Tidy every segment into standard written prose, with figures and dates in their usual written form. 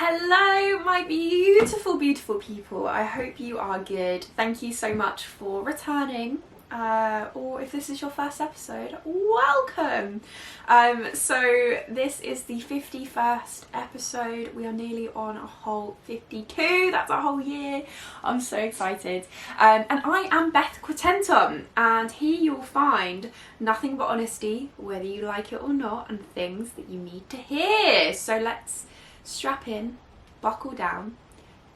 Hello, my beautiful, beautiful people. I hope you are good. Thank you so much for returning. Or if this is your first episode, welcome. So this is the 51st episode. We are nearly on a whole 52. That's a whole year. I'm so excited. And I am Beth Quintentum, and here you'll find nothing but honesty, whether you like it or not, and things that you need to hear. So let's strap in, buckle down.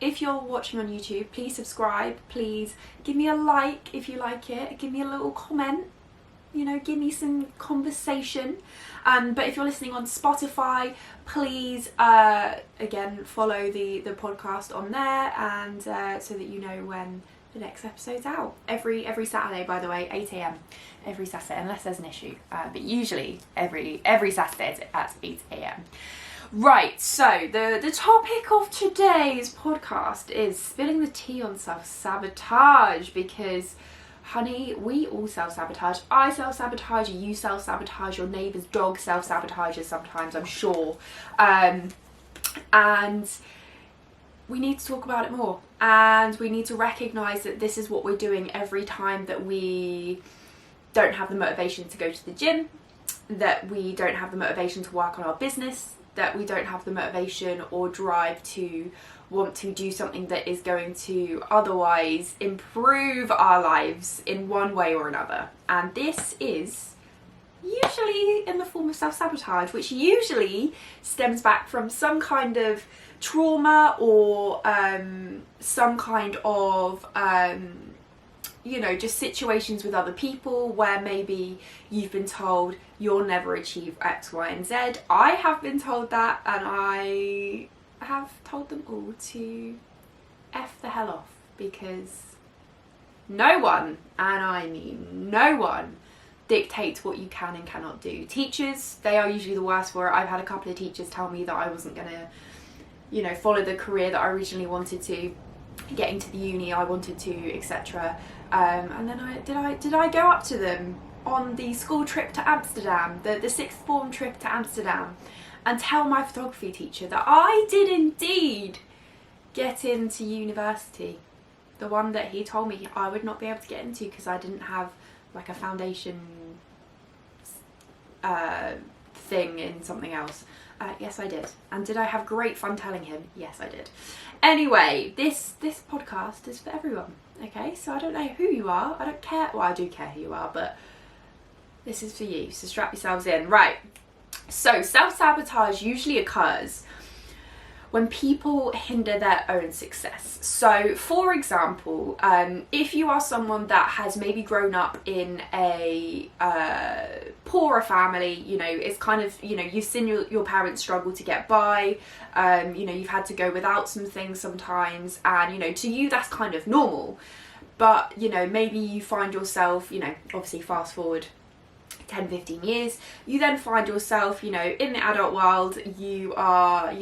If you're watching on YouTube, please subscribe, please give me a like if you like it, give me a little comment, give me some conversation. But if you're listening on Spotify, please again follow the podcast on there, and so that you know when the next episode's out. Every Saturday, by the way, 8 a.m. every Saturday, unless there's an issue, but usually every Saturday at 8 a.m. Right, so the topic of today's podcast is spilling the tea on self-sabotage, because, honey, we all self-sabotage. I self-sabotage, you self-sabotage, your neighbour's dog self-sabotages sometimes, I'm sure. And we need to talk about it more, and we need to recognise that this is what we're doing every time that we don't have the motivation to go to the gym, that we don't have the motivation to work on our business, that we don't have the motivation or drive to want to do something that is going to otherwise improve our lives in one way or another. And this is usually in the form of self-sabotage, which usually stems back from some kind of trauma or some kind of just situations with other people where maybe you've been told you'll never achieve X, Y, and Z. I have been told that, and I have told them all to F the hell off, because no one, and I mean no one, dictates what you can and cannot do. Teachers, they are usually the worst for it. I've had a couple of teachers tell me that I wasn't gonna, follow the career that I originally wanted to, get into the uni I wanted to, etc. And then did I go up to them on the school trip to Amsterdam, the sixth form trip to Amsterdam, and tell my photography teacher that I did indeed get into university, the one that he told me I would not be able to get into because I didn't have like a foundation thing in something else. Yes, I did. And did I have great fun telling him? Yes, I did. Anyway, this podcast is for everyone, okay? So I don't know who you are. I don't care. Well, I do care who you are, but this is for you. So strap yourselves in. Right. So self-sabotage usually occurs when people hinder their own success. So, for example, if you are someone that has maybe grown up in a poorer family, it's kind of, you've seen your parents struggle to get by, you've had to go without some things sometimes, and, to you that's kind of normal. But, maybe you find yourself, obviously fast forward 10-15 years, you then find yourself, in the adult world, you are,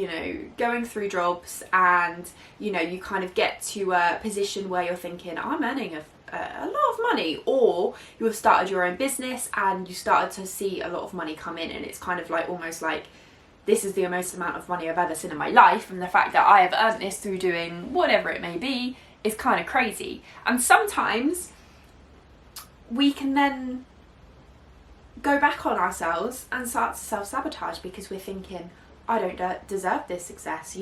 going through jobs, and, you kind of get to a position where you're thinking, I'm earning a lot of money, or you have started your own business and you started to see a lot of money come in, and it's kind of like almost like, this is the most amount of money I've ever seen in my life, and the fact that I have earned this through doing whatever it may be is kind of crazy. And sometimes we can then go back on ourselves and start to self-sabotage because we're thinking, I don't deserve this success,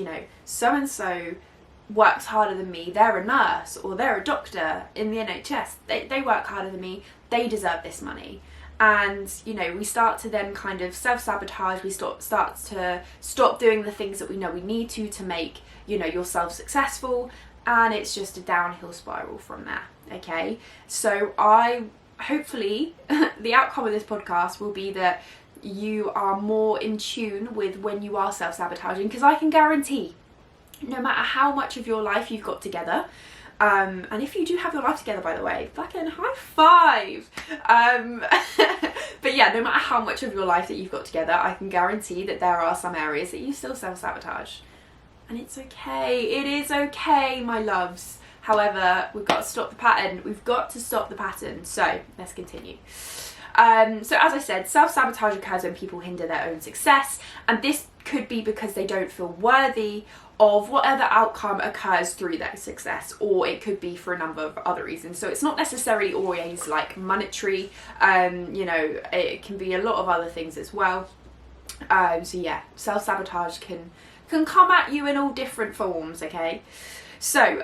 so-and-so works harder than me, they're a nurse or they're a doctor in the NHS, they work harder than me, they deserve this money. And we start to then kind of self-sabotage, we start to stop doing the things that we know we need to make yourself successful, and it's just a downhill spiral from there. Okay, so hopefully the outcome of this podcast will be that you are more in tune with when you are self-sabotaging, because I can guarantee, no matter how much of your life you've got together, and if you do have your life together, by the way, fucking high five. But yeah, no matter how much of your life that you've got together, I can guarantee that there are some areas that you still self-sabotage. And it's okay. It is okay, my loves. However, we've got to stop the pattern. We've got to stop the pattern. So let's continue. So as I said, self-sabotage occurs when people hinder their own success, and this could be because they don't feel worthy of whatever outcome occurs through their success, or it could be for a number of other reasons. So it's not necessarily always like monetary, you know, it can be a lot of other things as well. So yeah, self-sabotage can come at you in all different forms, okay? So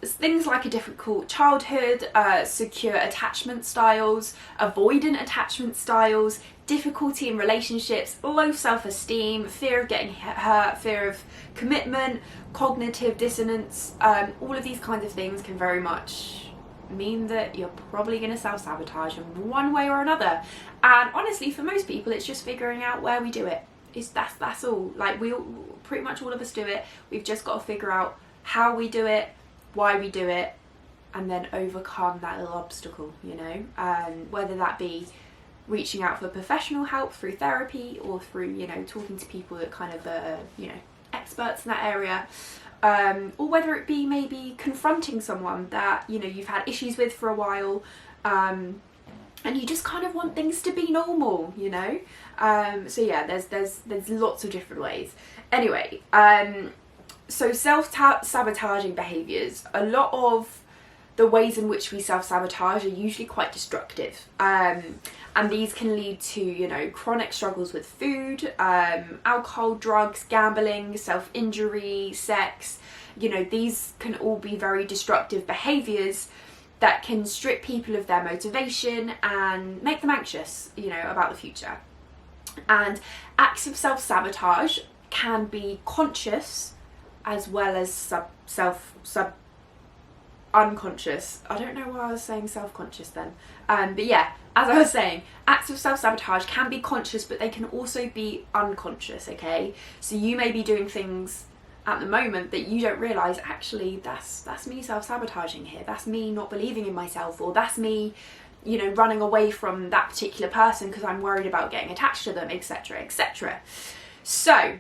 things like a difficult childhood, secure attachment styles, avoidant attachment styles, difficulty in relationships, low self-esteem, fear of getting hurt, fear of commitment, cognitive dissonance, all of these kinds of things can very much mean that you're probably going to self-sabotage in one way or another. And honestly, for most people, it's just figuring out where we do it. That's all. Like, pretty much all of us do it. We've just got to figure out how we do it, why we do it, and then overcome that little obstacle, you know, whether that be reaching out for professional help through therapy, or through, you know, talking to people that kind of are, you know, experts in that area, or whether it be maybe confronting someone that, you know, you've had issues with for a while, and you just kind of want things to be normal, you know. So yeah, there's lots of different ways. Anyway, so self-sabotaging behaviours, a lot of the ways in which we self-sabotage are usually quite destructive, and these can lead to, you know, chronic struggles with food, alcohol, drugs, gambling, self-injury, sex. You know, these can all be very destructive behaviours that can strip people of their motivation and make them anxious, you know, about the future. And acts of self-sabotage can be conscious as well as unconscious. I don't know why I was saying self-conscious then. But yeah, as I was saying, acts of self-sabotage can be conscious, but they can also be unconscious, okay? So you may be doing things at the moment that you don't realise, actually, that's me self-sabotaging here. That's me not believing in myself, or that's me, you know, running away from that particular person because I'm worried about getting attached to them, etc., etc. So,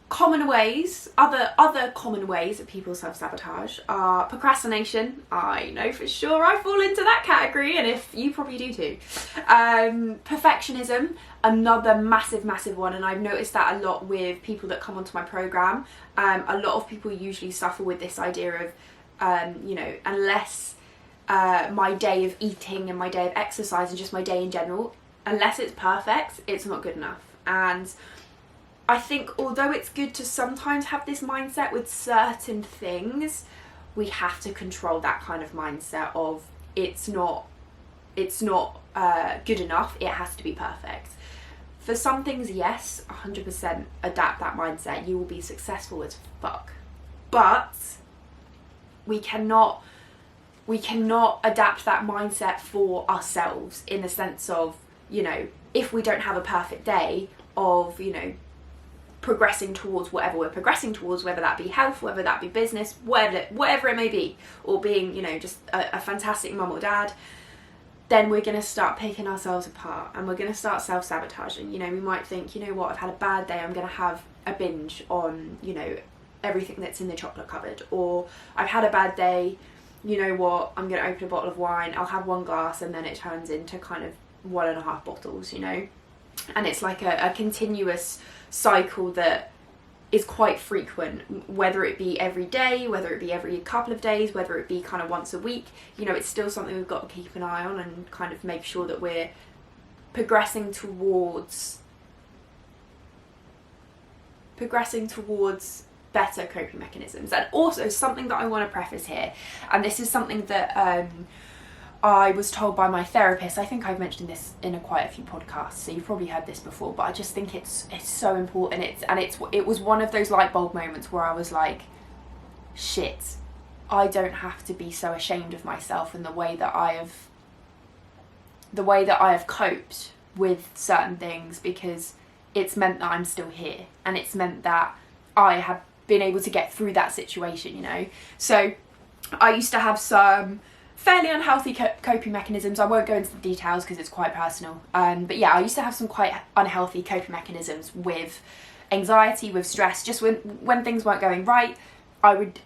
common ways, other common ways that people self-sabotage are procrastination. I know for sure I fall into that category, and if you probably do too. Perfectionism, another massive one, and I've noticed that a lot with people that come onto my program. A lot of people usually suffer with this idea of, you know, unless my day of eating and my day of exercise and just my day in general, unless it's perfect, it's not good enough. And I think although it's good to sometimes have this mindset with certain things, we have to control that kind of mindset of it's not good enough, it has to be perfect. For some things, yes, 100% adapt that mindset, you will be successful as fuck. But we cannot adapt that mindset for ourselves, in the sense of, you know, if we don't have a perfect day of, you know, progressing towards whatever we're progressing towards, whether that be health, whether that be business, whatever it may be, or being, you know, just a fantastic mum or dad, then we're going to start picking ourselves apart, and we're going to start self-sabotaging. You know, we might think, you know what, I've had a bad day, I'm going to have a binge on, you know, everything that's in the chocolate cupboard, or I've had a bad day, you know what, I'm going to open a bottle of wine, I'll have one glass, and then it turns into kind of 1.5 bottles, you know. And it's like a continuous cycle that is quite frequent, whether it be every day, whether it be every couple of days, whether it be kind of once a week. You know, it's still something we've got to keep an eye on and kind of make sure that we're progressing towards better coping mechanisms. And also something that I want to preface here, and this is something that I was told by my therapist. I think I've mentioned this in quite a few podcasts, so you've probably heard this before, but I just think it's so important. It was one of those light bulb moments where I was like, shit, I don't have to be so ashamed of myself and the way that I have coped with certain things, because it's meant that I'm still here, and it's meant that I have been able to get through that situation, you know. So I used to have some fairly unhealthy coping mechanisms. I won't go into the details because it's quite personal. But yeah, I used to have some quite unhealthy coping mechanisms with anxiety, with stress. Just when things weren't going right, I would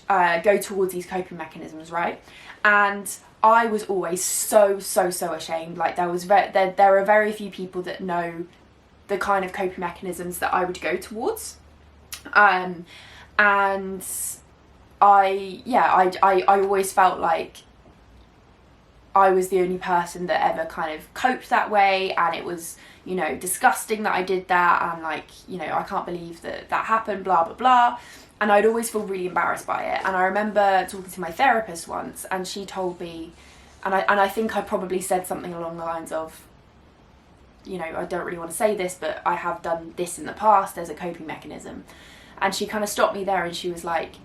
go towards these coping mechanisms, right? And I was always so ashamed. Like there are very few people that know the kind of coping mechanisms that I would go towards. And I always felt like I was the only person that ever kind of coped that way, and it was, you know, disgusting that I did that, and like, you know, I can't believe that happened, blah blah blah. And I'd always feel really embarrassed by it. And I remember talking to my therapist once, and she told me, and I think I probably said something along the lines of, you know, I don't really want to say this, but I have done this in the past, there's a coping mechanism. And she kind of stopped me there, and she was like,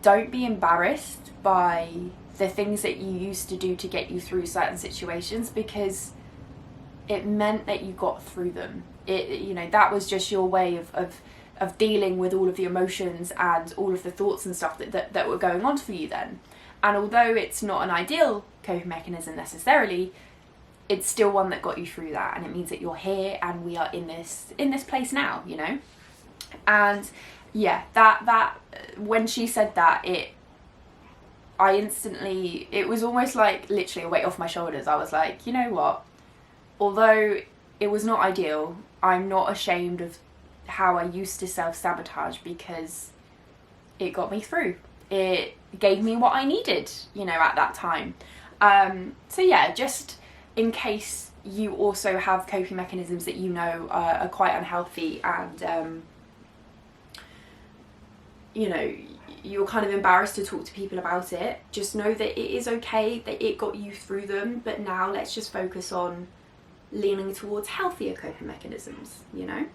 don't be embarrassed by the things that you used to do to get you through certain situations, because it meant that you got through them. It, you know, that was just your way of dealing with all of the emotions and all of the thoughts and stuff that were going on for you then. And although it's not an ideal coping mechanism necessarily, it's still one that got you through that, and it means that you're here and we are in this place now, you know. And yeah, that when she said that, it was almost like literally a weight off my shoulders. I was like, you know what, although it was not ideal, I'm not ashamed of how I used to self-sabotage, because it got me through. It gave me what I needed, you know, at that time. So yeah, just in case you also have coping mechanisms that you know are quite unhealthy, and you know, you're kind of embarrassed to talk to people about it, just know that it is okay, that it got you through them, but now let's just focus on leaning towards healthier coping mechanisms, you know.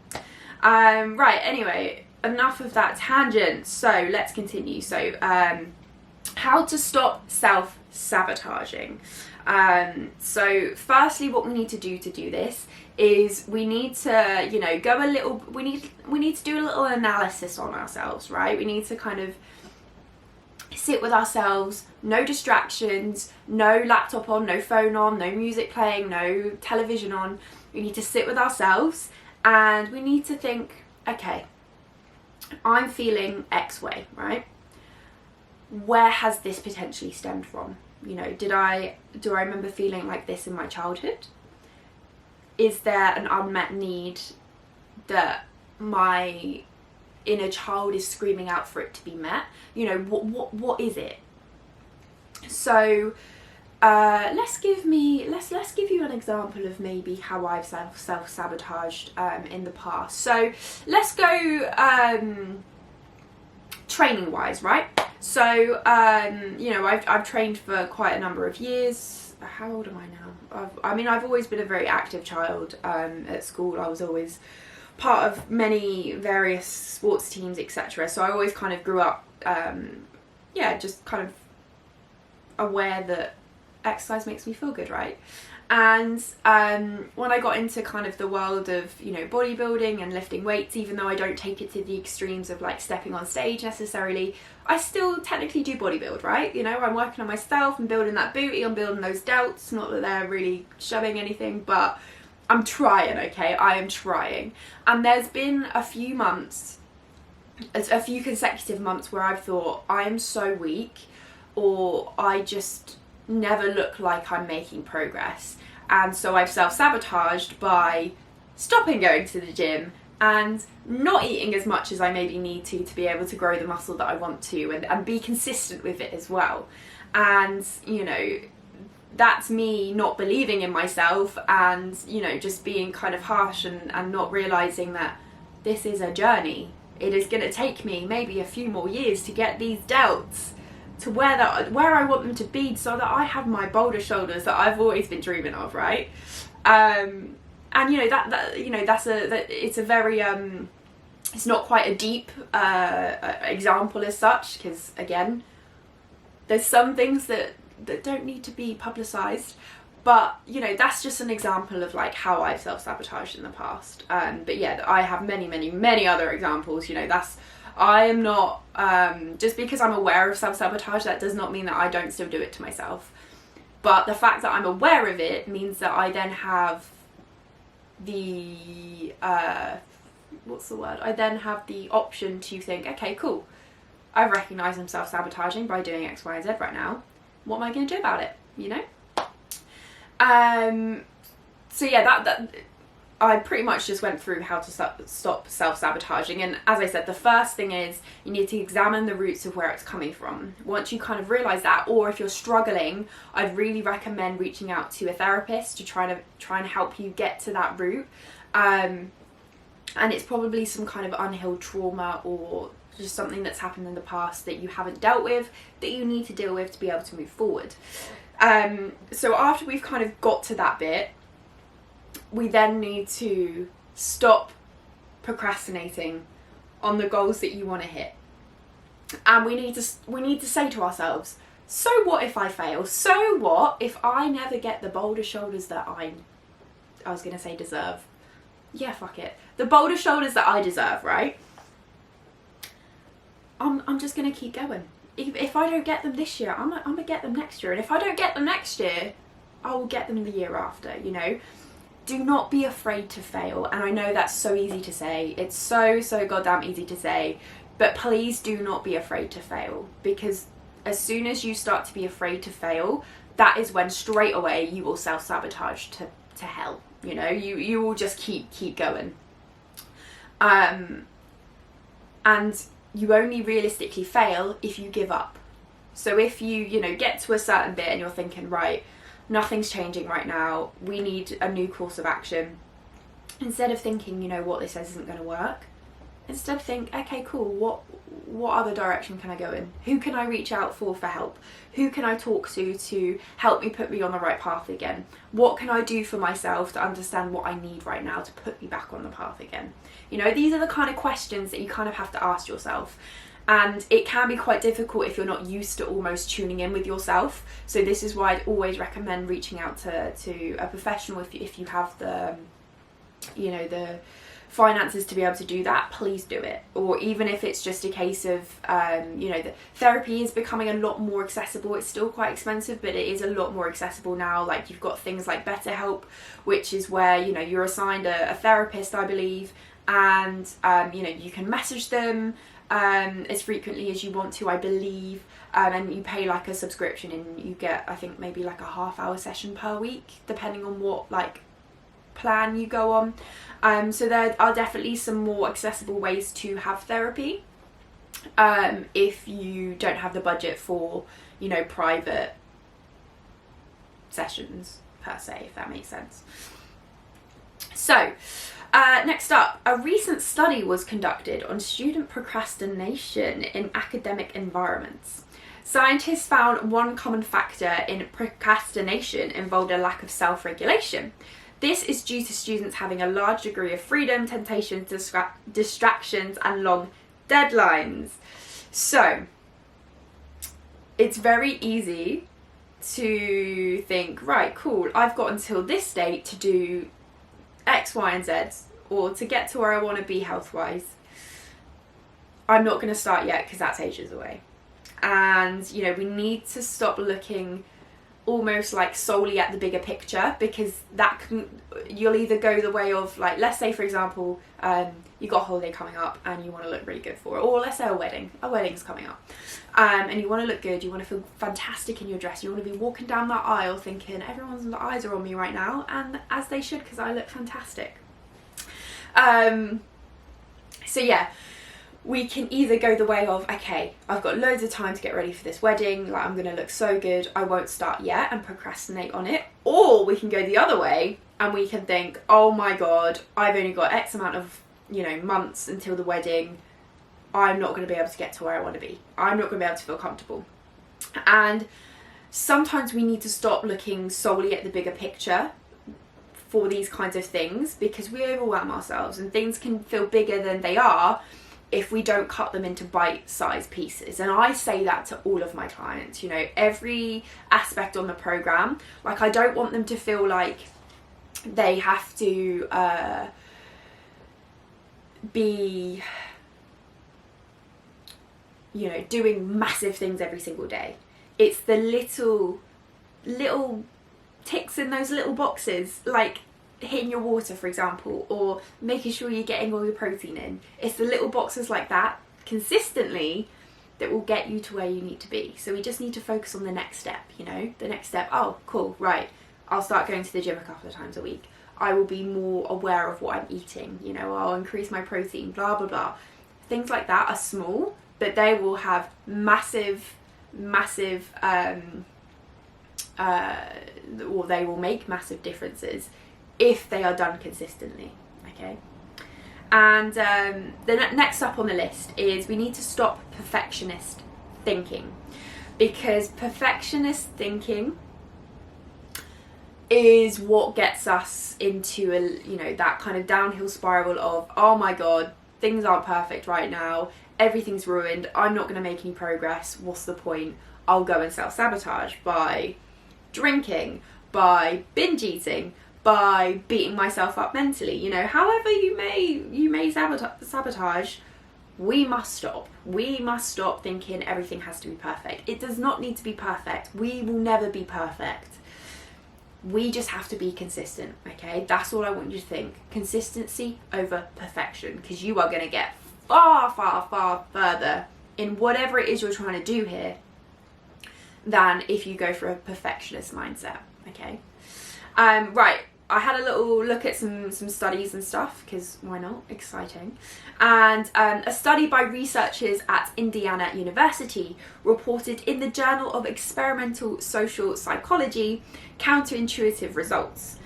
Right, anyway, enough of that tangent, so let's continue. So how to stop self-sabotaging. So firstly, what we need to do this is we need to, you know, we need to do a little analysis on ourselves, right? We need to kind of sit with ourselves, no distractions, no laptop on, no phone on, no music playing, no television on. We need to sit with ourselves, and we need to think, okay, I'm feeling X way, right? Where has this potentially stemmed from? You know, do I remember feeling like this in my childhood? Is there an unmet need that my inner child is screaming out for it to be met? You know, what is it? So let's give you an example of maybe how I've self-sabotaged in the past. So let's go training wise, right? So you know, I've trained for quite a number of years. How old am I now? I've always been a very active child. At school I was always part of many various sports teams, etc. So I always kind of grew up just kind of aware that exercise makes me feel good, right? And when I got into kind of the world of, you know, bodybuilding and lifting weights, even though I don't take it to the extremes of like stepping on stage necessarily, I still technically do bodybuild, right? You know, I'm working on myself, I'm building that booty, I'm building those delts, not that they're really showing anything, but I'm trying, okay? I am trying. And there's been a few consecutive months where I've thought, I am so weak, or I just never look like I'm making progress. And so I've self-sabotaged by stopping going to the gym and not eating as much as I maybe need to be able to grow the muscle that I want to, and be consistent with it as well. And, you know, that's me not believing in myself, and, you know, just being kind of harsh and not realising that this is a journey. It is going to take me maybe a few more years to get these delts to where I want them to be, so that I have my boulder shoulders that I've always been dreaming of, right? And you know, it's a very it's not quite a deep example as such, because again, there's some things that don't need to be publicised, but you know, that's just an example of like how I've self-sabotaged in the past. But yeah, I have many other examples. You know, I am not, just because I'm aware of self-sabotage, that does not mean that I don't still do it to myself. But the fact that I'm aware of it means that I then have the, I then have the option to think, okay, cool, I recognise I'm self-sabotaging by doing X, Y, and Z right now. What am I going to do about it, you know? So yeah, I pretty much just went through how to stop self-sabotaging, and as I said, the first thing is you need to examine the roots of where it's coming from. Once you kind of realise that, or if you're struggling, I'd really recommend reaching out to a therapist to try and help you get to that root. And it's probably some kind of unhealed trauma or just something that's happened in the past that you haven't dealt with, that you need to deal with to be able to move forward. So after we've kind of got to that bit, we then need to stop procrastinating on the goals that you want to hit. And we need to say to ourselves, so what if I fail? So what if I never get the boulder shoulders that I was going to say deserve. Yeah, fuck it. The boulder shoulders that I deserve, right? I'm just going to keep going. If I don't get them this year, I'm going to get them next year. And if I don't get them next year, I will get them the year after, you know? Do not be afraid to fail. And I know that's so easy to say. It's so goddamn easy to say. But please do not be afraid to fail. Because as soon as you start to be afraid to fail, that is when straight away you will self-sabotage to hell. You know, you will just keep going. And you only realistically fail if you give up. So if you know, get to a certain bit and you're thinking, right, nothing's changing right now, we need a new course of action. Instead of thinking, you know, what this says isn't going to work, instead think, okay, cool, what other direction can I go in? Who can I reach out for help? Who can I talk to help me put me on the right path again? What can I do for myself to understand what I need right now to put me back on the path again? You know, these are the kind of questions that you kind of have to ask yourself. And it can be quite difficult if you're not used to almost tuning in with yourself. So this is why I'd always recommend reaching out to a professional if you have the, you know, the finances to be able to do that. Please do it. Or even if it's just a case of, you know, the therapy is becoming a lot more accessible. It's still quite expensive, but it is a lot more accessible now. Like, you've got things like BetterHelp, which is where, you know, you're assigned a therapist, I believe, and you know, you can message them as frequently as you want to, I believe, and you pay like a subscription and you get, I think, maybe like a half-hour session per week, depending on what like plan you go on. So there are definitely some more accessible ways to have therapy if you don't have the budget for, you know, private sessions per se, if that makes sense. So next up, a recent study was conducted on student procrastination in academic environments. Scientists found one common factor in procrastination involved a lack of self-regulation. This is due to students having a large degree of freedom, temptations, distractions, and long deadlines. So, it's very easy to think, right, cool, I've got until this date to do X, Y, and Z, or to get to where I want to be health-wise. I'm not going to start yet because that's ages away. And, you know, we need to stop looking almost like solely at the bigger picture, because that can, you'll either go the way of, like, let's say for example, you've got a holiday coming up and you want to look really good for it, or let's say a wedding's coming up, and you want to look good, you want to feel fantastic in your dress, you want to be walking down that aisle thinking everyone's eyes are on me right now, and as they should, because I look fantastic. So yeah, we can either go the way of, okay, I've got loads of time to get ready for this wedding, like I'm going to look so good, I won't start yet, and procrastinate on it. Or we can go the other way and we can think, oh my god, I've only got X amount of, you know, months until the wedding, I'm not going to be able to get to where I want to be. I'm not going to be able to feel comfortable. And sometimes we need to stop looking solely at the bigger picture for these kinds of things, because we overwhelm ourselves and things can feel bigger than they are if we don't cut them into bite-sized pieces. And I say that to all of my clients, you know, every aspect on the program. Like, I don't want them to feel like they have to be, you know, doing massive things every single day. It's the little ticks in those little boxes, like hitting your water, for example, or making sure you're getting all your protein in. It's the little boxes like that consistently that will get you to where you need to be. So we just need to focus on the next step, you know, the next step. Oh, cool, right, I'll start going to the gym a couple of times a week. I will be more aware of what I'm eating. You know, I'll increase my protein, blah, blah, blah. Things like that are small, but they will have massive, or they will make massive differences if they are done consistently, okay? And the next up on the list is we need to stop perfectionist thinking, because perfectionist thinking is what gets us into that kind of downhill spiral of, oh my god, things aren't perfect right now, everything's ruined, I'm not going to make any progress, what's the point? I'll go and self-sabotage by drinking, by binge eating, by beating myself up mentally. You know, however you may sabotage, we must stop. We must stop thinking everything has to be perfect. It does not need to be perfect. We will never be perfect. We just have to be consistent, okay? That's all I want you to think. Consistency over perfection, because you are going to get far, far, far further in whatever it is you're trying to do here than if you go for a perfectionist mindset, okay? Right, I had a little look at some studies and stuff, because why not? Exciting. And a study by researchers at Indiana University reported in the Journal of Experimental Social Psychology counterintuitive results.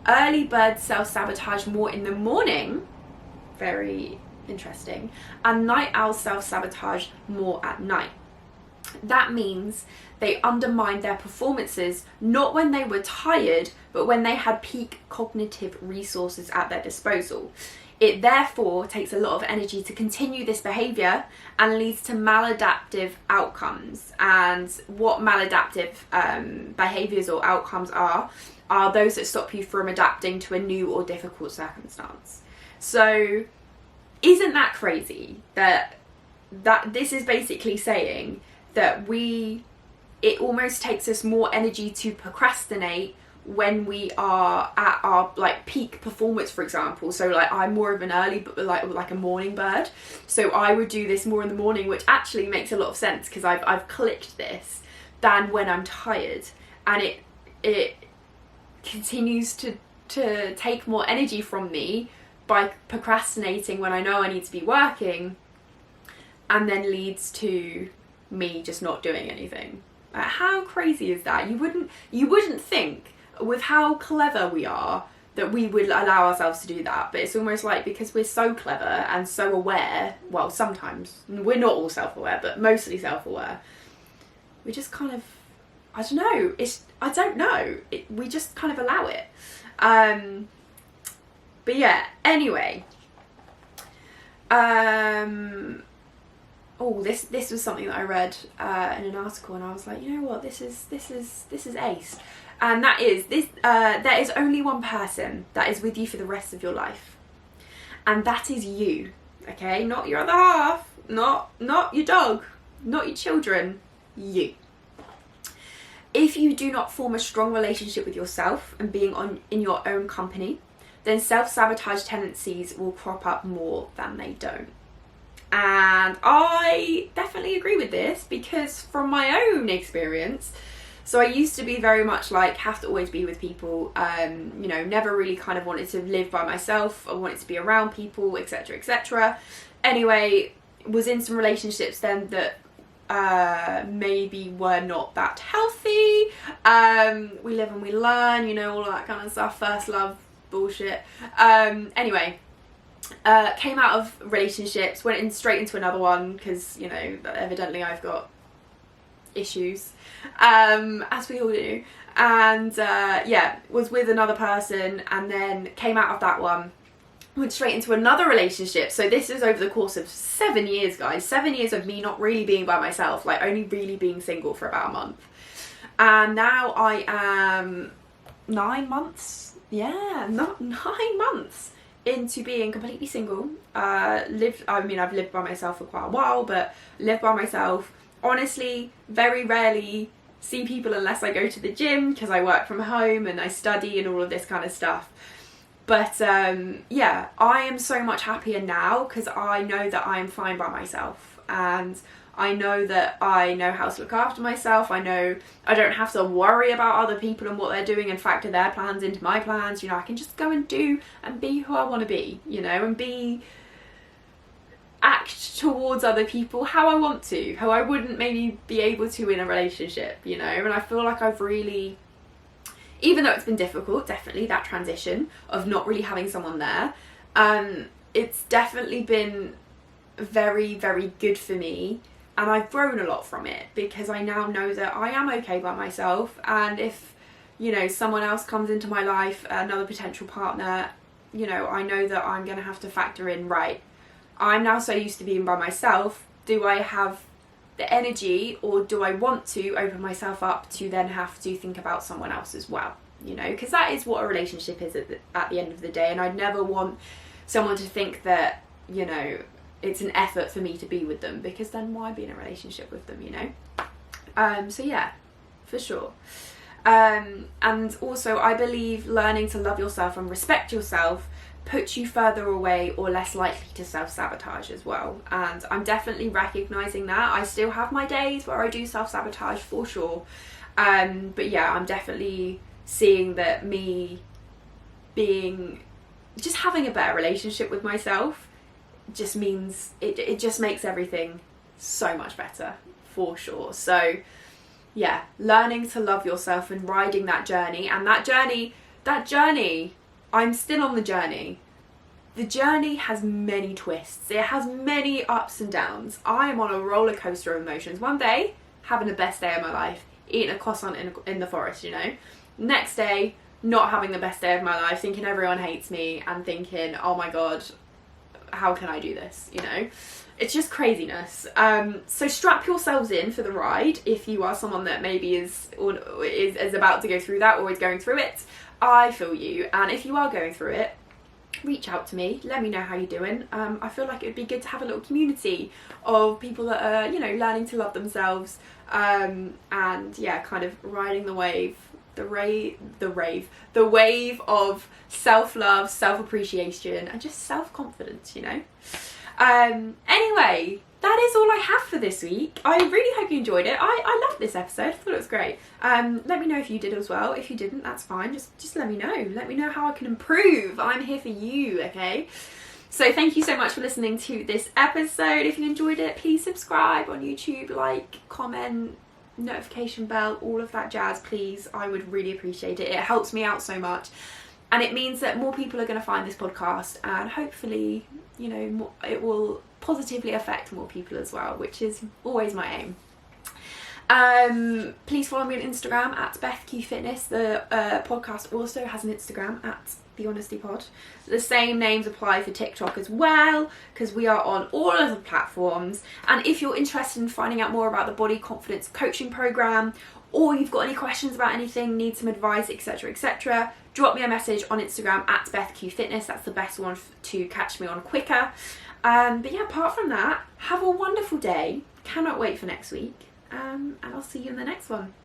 Early birds self-sabotage more in the morning, very interesting, and night owls self-sabotage more at night. That means they undermined their performances not when they were tired, but when they had peak cognitive resources at their disposal. It therefore takes a lot of energy to continue this behaviour and leads to maladaptive outcomes. And what maladaptive behaviours or outcomes are those that stop you from adapting to a new or difficult circumstance. So isn't that crazy that this is basically saying that it almost takes us more energy to procrastinate when we are at our like peak performance, for example. So like I'm more of an early, but like a morning bird, so I would do this more in the morning, which actually makes a lot of sense because I've clicked this, than when I'm tired, and it continues to take more energy from me by procrastinating when I know I need to be working, and then leads to me just not doing anything. How crazy is that? You wouldn't think, with how clever we are, that we would allow ourselves to do that, but it's almost like because we're so clever and so aware, well, sometimes we're not all self-aware, but mostly self-aware, we just kind of, I don't know, we just kind of allow it. But yeah, anyway, this was something that I read in an article, and I was like, you know what, this is ace. And that is this. There is only one person that is with you for the rest of your life, and that is you. Okay, not your other half, not your dog, not your children. You. If you do not form a strong relationship with yourself and being in your own company, then self-sabotage tendencies will crop up more than they don't. And I definitely agree with this, because from my own experience, so I used to be very much like, have to always be with people, never really kind of wanted to live by myself. I wanted to be around people, etc, etc. Anyway, was in some relationships then that maybe were not that healthy. We live and we learn, all that kind of stuff, first love bullshit. Anyway, came out of relationships, went straight into another one, because evidently I've got issues, as we all do, and was with another person, and then came out of that one, went straight into another relationship. So this is over the course of 7 years, guys. 7 years of me not really being by myself, like only really being single for about a month. And now I am 9 months, not 9 months into being completely single. I've lived by myself for quite a while, but lived by myself. Honestly, very rarely see people unless I go to the gym, because I work from home and I study and all of this kind of stuff. But I am so much happier now because I know that I am fine by myself, and I know that I know how to look after myself. I know I don't have to worry about other people and what they're doing and factor their plans into my plans. You know, I can just go and do and be who I want to be, you know, and act towards other people how I want to, how I wouldn't maybe be able to in a relationship, you know. And I feel like I've really, even though it's been difficult, definitely that transition of not really having someone there, it's definitely been very, very good for me. And I've grown a lot from it because I now know that I am okay by myself. And if, you know, someone else comes into my life, another potential partner, you know, I know that I'm going to have to factor in, right, I'm now so used to being by myself. Do I have the energy, or do I want to open myself up to then have to think about someone else as well? You know, because that is what a relationship is at the end of the day. And I'd never want someone to think that, you know, it's an effort for me to be with them, because then why be in a relationship with them, you know? So yeah, for sure. And also I believe learning to love yourself and respect yourself puts you further away or less likely to self-sabotage as well. And I'm definitely recognising that. I still have my days where I do self-sabotage for sure. But yeah, I'm definitely seeing that me just having a better relationship with myself just means it just makes everything so much better, for sure. So yeah, learning to love yourself and riding that journey. And that journey, I'm still on the journey. The journey has many twists. It has many ups and downs. I am on a roller coaster of emotions. One day, having the best day of my life, eating a croissant in the forest, you know. Next day, not having the best day of my life, thinking everyone hates me and thinking, oh my God, how can I do this, you know? It's just craziness. So strap yourselves in for the ride if you are someone that maybe is about to go through that or is going through it. I feel you. And if you are going through it, reach out to me, let me know how you're doing. I feel like it would be good to have a little community of people that are, you know, learning to love themselves, and yeah, kind of riding the wave of self-love, self-appreciation, and just self-confidence, you know. Anyway, that is all I have for this week. I really hope you enjoyed it. I loved this episode. I thought it was great. Let me know if you did as well. If you didn't, that's fine. Just let me know. Let me know how I can improve. I'm here for you, okay? So thank you so much for listening to this episode. If you enjoyed it, please subscribe on YouTube, like, comment, notification bell, all of that jazz, please. I would really appreciate it. It helps me out so much. And it means that more people are going to find this podcast, and hopefully, you know, it will positively affect more people as well, which is always my aim. Please follow me on Instagram at BethQFitness. The podcast also has an Instagram at The Honesty Pod. The same names apply for TikTok as well, because we are on all of the platforms. And if you're interested in finding out more about the body confidence coaching program, or you've got any questions about anything, need some advice, etc., etc., drop me a message on Instagram at BethQFitness. That's the best one to catch me on quicker. But yeah, apart from that, have a wonderful day. Cannot wait for next week. And I'll see you in the next one.